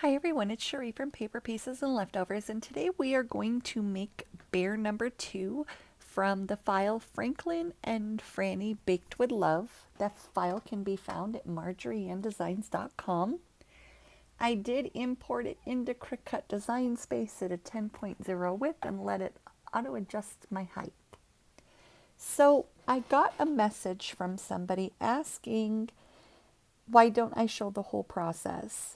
Hi everyone, it's Cherie from Paper Pieces and Leftovers, and today we are going to make bear number 2 from the file Franklin and Frannie Baked with Love. That file can be found at marjorieanndesigns.com. I did import it into Cricut Design Space at a 10.0 width and let it auto adjust my height. So I got a message from somebody asking, why don't I show the whole process?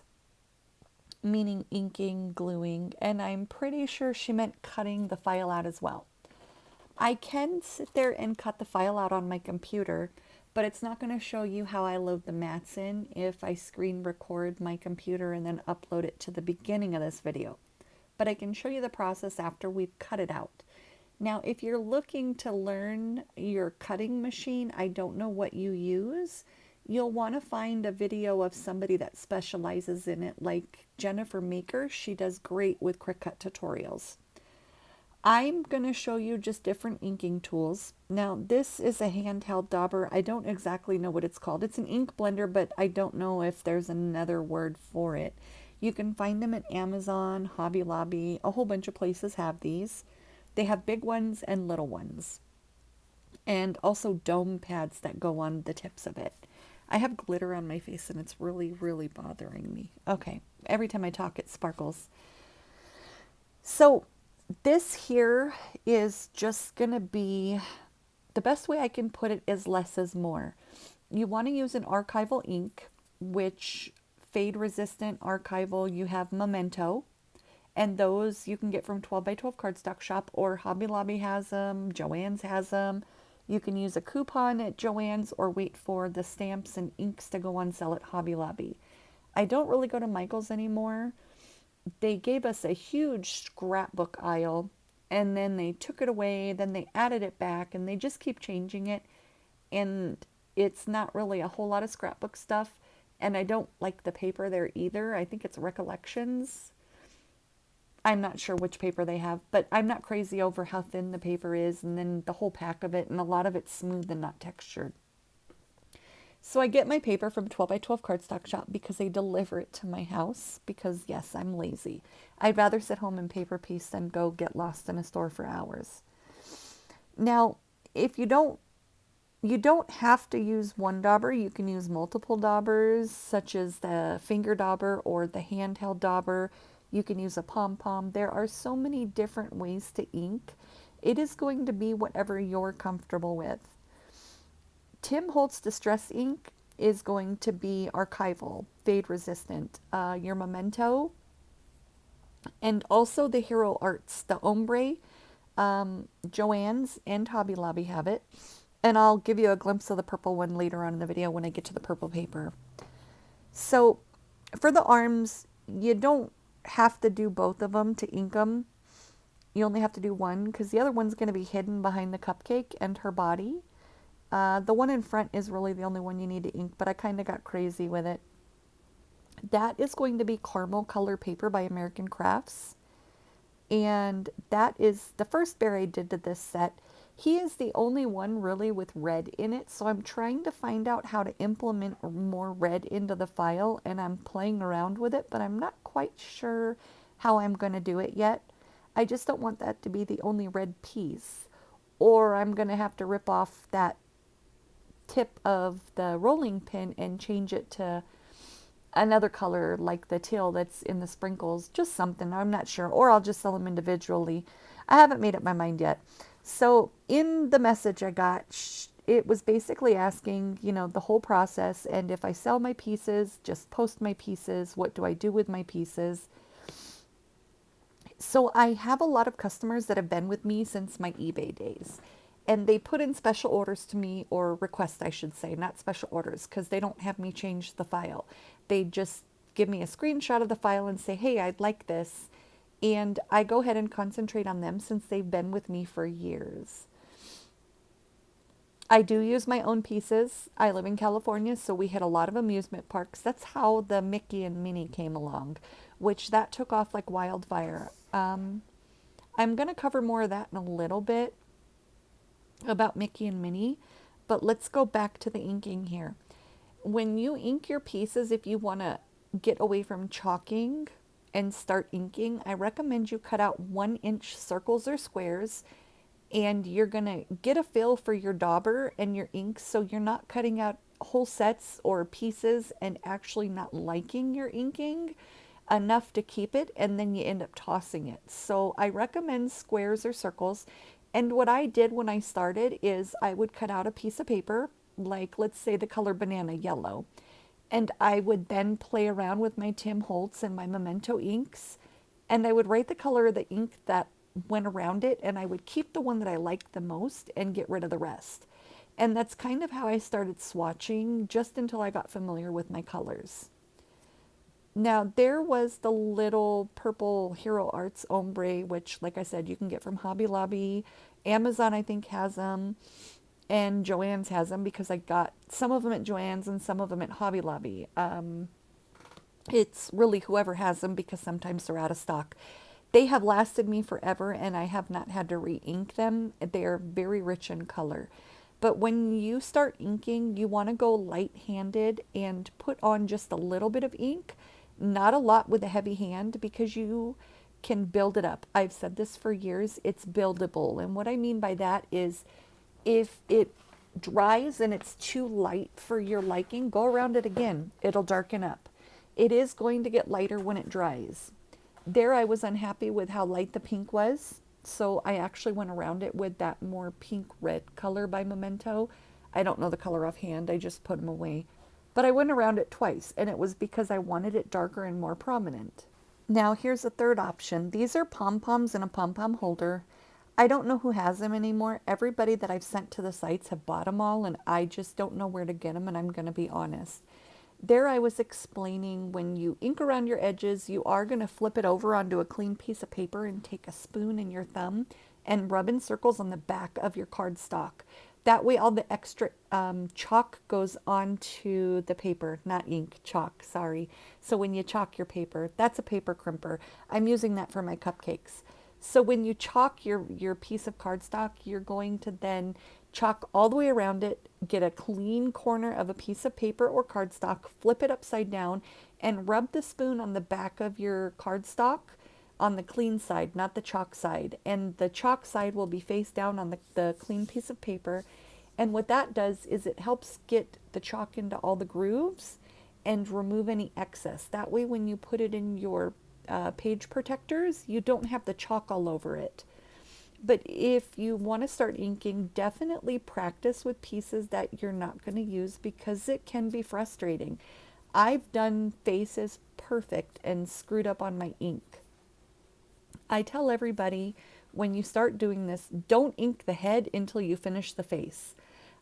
Meaning inking, gluing, and I'm pretty sure she meant cutting the file out as well. I can sit there and cut the file out on my computer, but it's not going to show you how I load the mats in if I screen record my computer and then upload it to the beginning of this video. But I can show you the process after we've cut it out. Now, if you're looking to learn your cutting machine, I don't know what you use. You'll want to find a video of somebody that specializes in it, like Jennifer Meeker. She does great with Cricut tutorials. I'm going to show you just different inking tools. Now, this is a handheld dauber. I don't exactly know what it's called. It's an ink blender, but I don't know if there's another word for it. You can find them at Amazon, Hobby Lobby, a whole bunch of places have these. They have big ones and little ones, and also dome pads that go on the tips of it. I have glitter on my face and it's really, really bothering me. Okay, every time I talk it sparkles. So this here is just going to be, the best way I can put it is less is more. You want to use an archival ink, which fade resistant archival, you have Memento. And those you can get from 12 by 12 cardstock shop, or Hobby Lobby has them, Joann's has them. You can use a coupon at Joann's or wait for the stamps and inks to go on sale at Hobby Lobby. I don't really go to Michael's anymore. They gave us a huge scrapbook aisle and then they took it away, then they added it back, and they just keep changing it. And it's not really a whole lot of scrapbook stuff. And I don't like the paper there either. I think it's Recollections. I'm not sure which paper they have, but I'm not crazy over how thin the paper is, and then the whole pack of it, and a lot of it's smooth and not textured. So I get my paper from 12 by 12 cardstock shop because they deliver it to my house, because yes, I'm lazy. I'd rather sit home and paper piece than go get lost in a store for hours. Now, if you don't have to use one dauber. You can use multiple daubers, such as the finger dauber or the handheld dauber. You can use a pom-pom. There are so many different ways to ink. It is going to be whatever you're comfortable with. Tim Holtz Distress ink is going to be archival, fade resistant. Your Memento, and also the Hero Arts, the ombre. Joann's and Hobby Lobby have it. And I'll give you a glimpse of the purple one later on in the video when I get to the purple paper. So for the arms, you don't have to do both of them to ink them. You only have to do one because the other one's going to be hidden behind the cupcake and her body. The one in front is really the only one you need to ink, but I kind of got crazy with it. That is going to be caramel color paper by American Crafts. And that is the first bear I did to this set. He is the only one really with red in it, so I'm trying to find out how to implement more red into the file, and I'm playing around with it, but I'm not quite sure how I'm going to do it yet. I just don't want that to be the only red piece, or I'm going to have to rip off that tip of the rolling pin and change it to another color like the teal that's in the sprinkles, just something, I'm not sure, or I'll just sell them individually. I haven't made up my mind yet. So in the message I got, it was basically asking, the whole process, and if I sell my pieces, just post my pieces, what do I do with my pieces? So I have a lot of customers that have been with me since my eBay days. And they put in special orders to me, or requests, I should say, not special orders, because they don't have me change the file. They just give me a screenshot of the file and say, hey, I'd like this. And I go ahead and concentrate on them since they've been with me for years. I do use my own pieces. I live in California, so we had a lot of amusement parks. That's how the Mickey and Minnie came along, which that took off like wildfire. I'm going to cover more of that in a little bit, about Mickey and Minnie, but let's go back to the inking here. When you ink your pieces, if you want to get away from chalking and start inking, I recommend you cut out 1-inch circles or squares, and you're going to get a feel for your dauber and your ink, so you're not cutting out whole sets or pieces and actually not liking your inking enough to keep it, and then you end up tossing it. So I recommend squares or circles. And what I did when I started is I would cut out a piece of paper, like let's say the color banana yellow, and I would then play around with my Tim Holtz and my Memento inks, and I would write the color of the ink that went around it, and I would keep the one that I liked the most and get rid of the rest. And that's kind of how I started swatching, just until I got familiar with my colors. Now, there was the little purple Hero Arts ombre, which, like I said, you can get from Hobby Lobby. Amazon, I think, has them, and Joann's has them, because I got some of them at Joann's and some of them at Hobby Lobby. It's really whoever has them, because sometimes they're out of stock. They have lasted me forever, and I have not had to re-ink them. They are very rich in color. But when you start inking, you want to go light-handed and put on just a little bit of ink, not a lot with a heavy hand, because you can build it up. I've said this for years, it's buildable. And what I mean by that is, if it dries and it's too light for your liking, go around it again. It'll darken up. It is going to get lighter when it dries. There I was unhappy with how light the pink was, so I actually went around it with that more pink red color by Memento. I don't know the color offhand, I just put them away. But I went around it twice, and it was because I wanted it darker and more prominent. Now here's a third option. These are pom-poms in a pom-pom holder. I don't know who has them anymore. Everybody that I've sent to the sites have bought them all, and I just don't know where to get them, and I'm going to be honest. There I was explaining, when you ink around your edges, you are going to flip it over onto a clean piece of paper and take a spoon and your thumb and rub in circles on the back of your cardstock. That way all the extra chalk goes onto the paper, not ink, chalk, sorry. So when you chalk your paper, that's a paper crimper. I'm using that for my cupcakes. So when you chalk your piece of cardstock, you're going to then chalk all the way around it, get a clean corner of a piece of paper or cardstock, flip it upside down, and rub the spoon on the back of your cardstock on the clean side, not the chalk side. And the chalk side will be face down on the clean piece of paper. And what that does is it helps get the chalk into all the grooves and remove any excess. That way when you put it in your page protectors, you don't have the chalk all over it. But if you want to start inking, definitely practice with pieces that you're not going to use, because it can be frustrating. I've done faces perfect and screwed up on my ink. I tell everybody, when you start doing this, don't ink the head until you finish the face.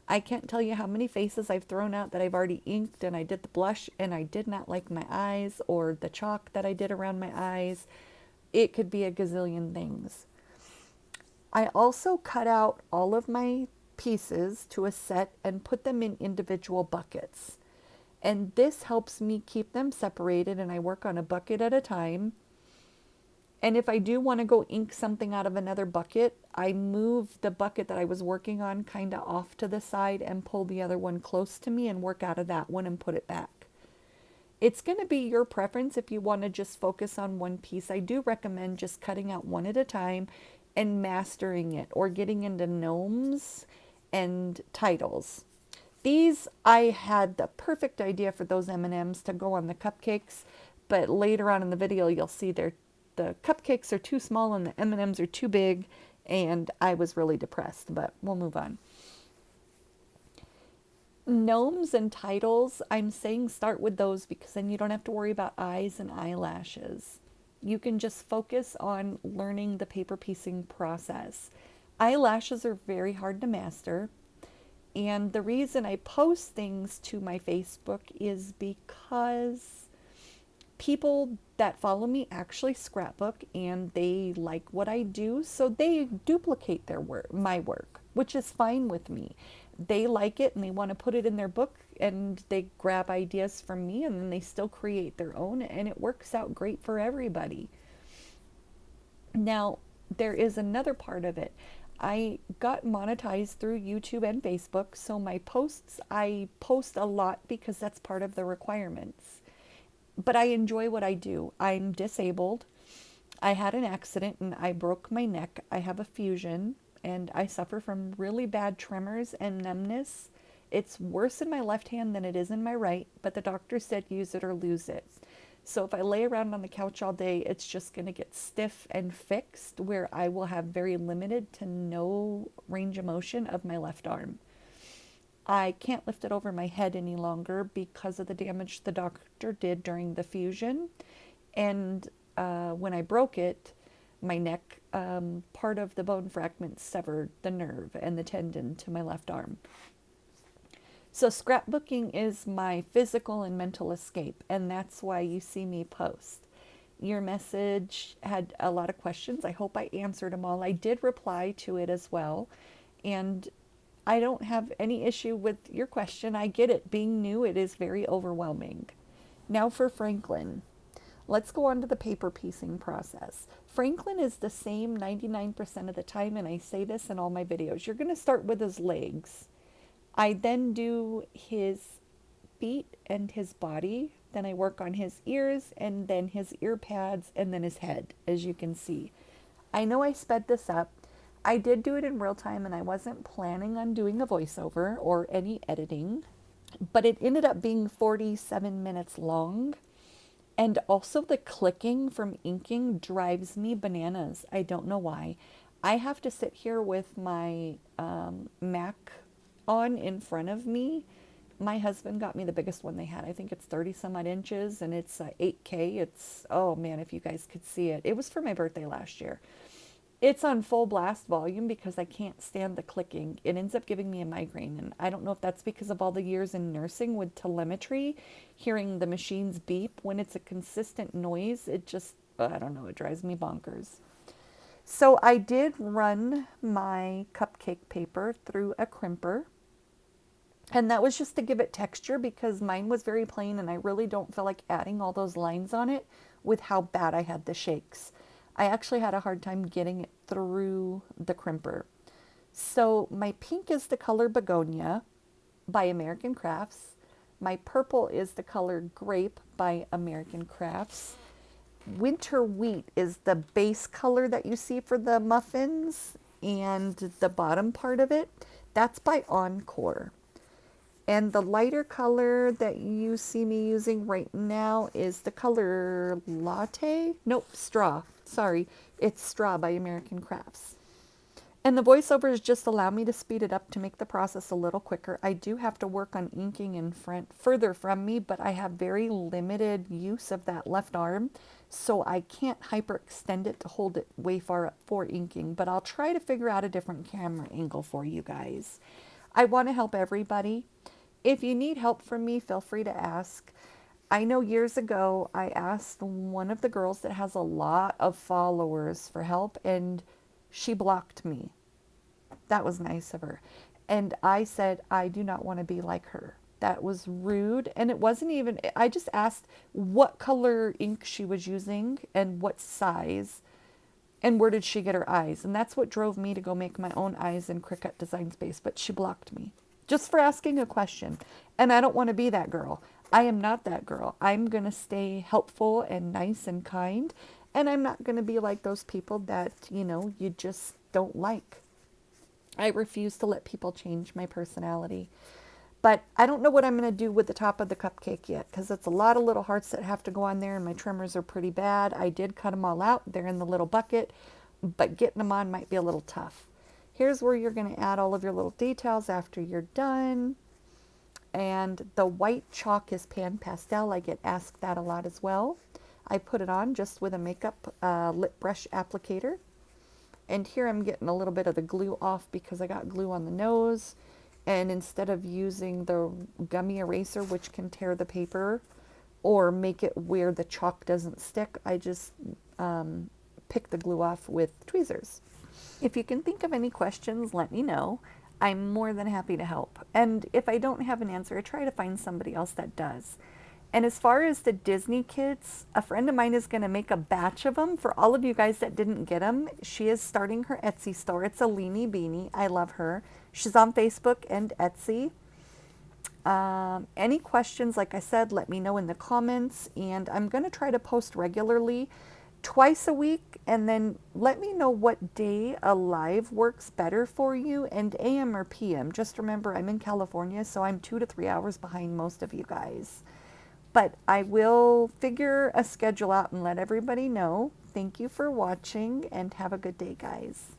I can't tell you how many faces I've thrown out that I've already inked, and I did the blush and I did not like my eyes, or the chalk that I did around my eyes. It could be a gazillion things. I also cut out all of my pieces to a set and put them in individual buckets. And this helps me keep them separated, and I work on a bucket at a time. And if I do want to go ink something out of another bucket, I move the bucket that I was working on kind of off to the side and pull the other one close to me and work out of that one and put it back. It's going to be your preference if you want to just focus on one piece. I do recommend just cutting out one at a time and mastering it, or getting into gnomes and titles. These, I had the perfect idea for those M&Ms to go on the cupcakes, but later on in the video you'll see the cupcakes are too small and the M&Ms are too big, and I was really depressed, but we'll move on. Gnomes and titles, I'm saying start with those, because then you don't have to worry about eyes and eyelashes. You can just focus on learning the paper piecing process. Eyelashes are very hard to master, and the reason I post things to my Facebook is because people that follow me actually scrapbook, and they like what I do, so they duplicate my work, which is fine with me. They like it and they want to put it in their book, and they grab ideas from me, and then they still create their own, and it works out great for everybody. Now, there is another part of it. I got monetized through YouTube and Facebook, so my posts, I post a lot because that's part of the requirements. but I enjoy what I do. I'm disabled. I had an accident and I broke my neck. I have a fusion and I suffer from really bad tremors and numbness. It's worse in my left hand than it is in my right, but the doctor said use it or lose it. So if I lay around on the couch all day, it's just going to get stiff and fixed where I will have very limited to no range of motion of my left arm. I can't lift it over my head any longer because of the damage the doctor did during the fusion. And when I broke it, my neck, part of the bone fragment severed the nerve and the tendon to my left arm. So scrapbooking is my physical and mental escape, and that's why you see me post. Your message had a lot of questions. I hope I answered them all. I did reply to it as well, and I don't have any issue with your question. I get it. Being new, it is very overwhelming. Now for Franklin. Let's go on to the paper piecing process. Franklin is the same 99% of the time, and I say this in all my videos. You're going to start with his legs. I then do his feet and his body. Then I work on his ears and then his ear pads and then his head, as you can see. I know I sped this up. I did do it in real time and I wasn't planning on doing a voiceover or any editing, but it ended up being 47 minutes long. And also the clicking from inking drives me bananas. I don't know why. I have to sit here with my Mac on in front of me. My husband got me the biggest one they had. I think it's 30 some odd inches and it's 8K. It's, oh man, if you guys could see it. It was for my birthday last year. It's on full blast volume because I can't stand the clicking. It ends up giving me a migraine, and I don't know if that's because of all the years in nursing with telemetry, hearing the machines beep when it's a consistent noise. It just, I don't know, it drives me bonkers. So I did run my cupcake paper through a crimper, and that was just to give it texture because mine was very plain and I really don't feel like adding all those lines on it with how bad I had the shakes. I actually had a hard time getting it through the crimper. So my pink is the color Begonia by American Crafts. My purple is the color Grape by American Crafts. Winter Wheat is the base color that you see for the muffins and the bottom part of it. That's by Encore. And the lighter color that you see me using right now is the color Latte. Nope, Straw. Sorry, it's Straw by American Crafts. And the voiceovers just allow me to speed it up to make the process a little quicker. I do have to work on inking in front further from me, but I have very limited use of that left arm, so I can't hyperextend it to hold it way far up for inking, but I'll try to figure out a different camera angle for you guys. I want to help everybody. If you need help from me, feel free to ask. I know years ago I asked one of the girls that has a lot of followers for help, and she blocked me. That was nice of her. And I said, I do not want to be like her. That was rude. And it wasn't even, I just asked what color ink she was using and what size and where did she get her eyes. And that's what drove me to go make my own eyes in Cricut Design Space. But she blocked me just for asking a question. And I don't want to be that girl. I am not that girl. I'm going to stay helpful and nice and kind. And I'm not going to be like those people that, you know, you just don't like. I refuse to let people change my personality. But I don't know what I'm going to do with the top of the cupcake yet, because it's a lot of little hearts that have to go on there, and my trimmers are pretty bad. I did cut them all out. They're in the little bucket, but getting them on might be a little tough. Here's where you're going to add all of your little details after you're done. And the white chalk is pan pastel. I get asked that a lot as well. I put it on just with a makeup lip brush applicator. And here I'm getting a little bit of the glue off because I got glue on the nose. And instead of using the gummy eraser, which can tear the paper or make it where the chalk doesn't stick, I just pick the glue off with tweezers. If you can think of any questions, let me know. I'm more than happy to help. And if I don't have an answer, I try to find somebody else that does. And as far as the Disney kits, a friend of mine is going to make a batch of them for all of you guys that didn't get them. She is starting her Etsy store. It's a Leanie Beanie. I love her. She's on Facebook and Etsy. Any questions, like I said, let me know in the comments, and I'm going to try to post regularly twice a week, and then let me know what day a live works better for you, and AM or PM. Just remember, I'm in California, so I'm 2 to 3 hours behind most of you guys. But I will figure a schedule out and let everybody know. Thank you for watching, and have a good day, guys.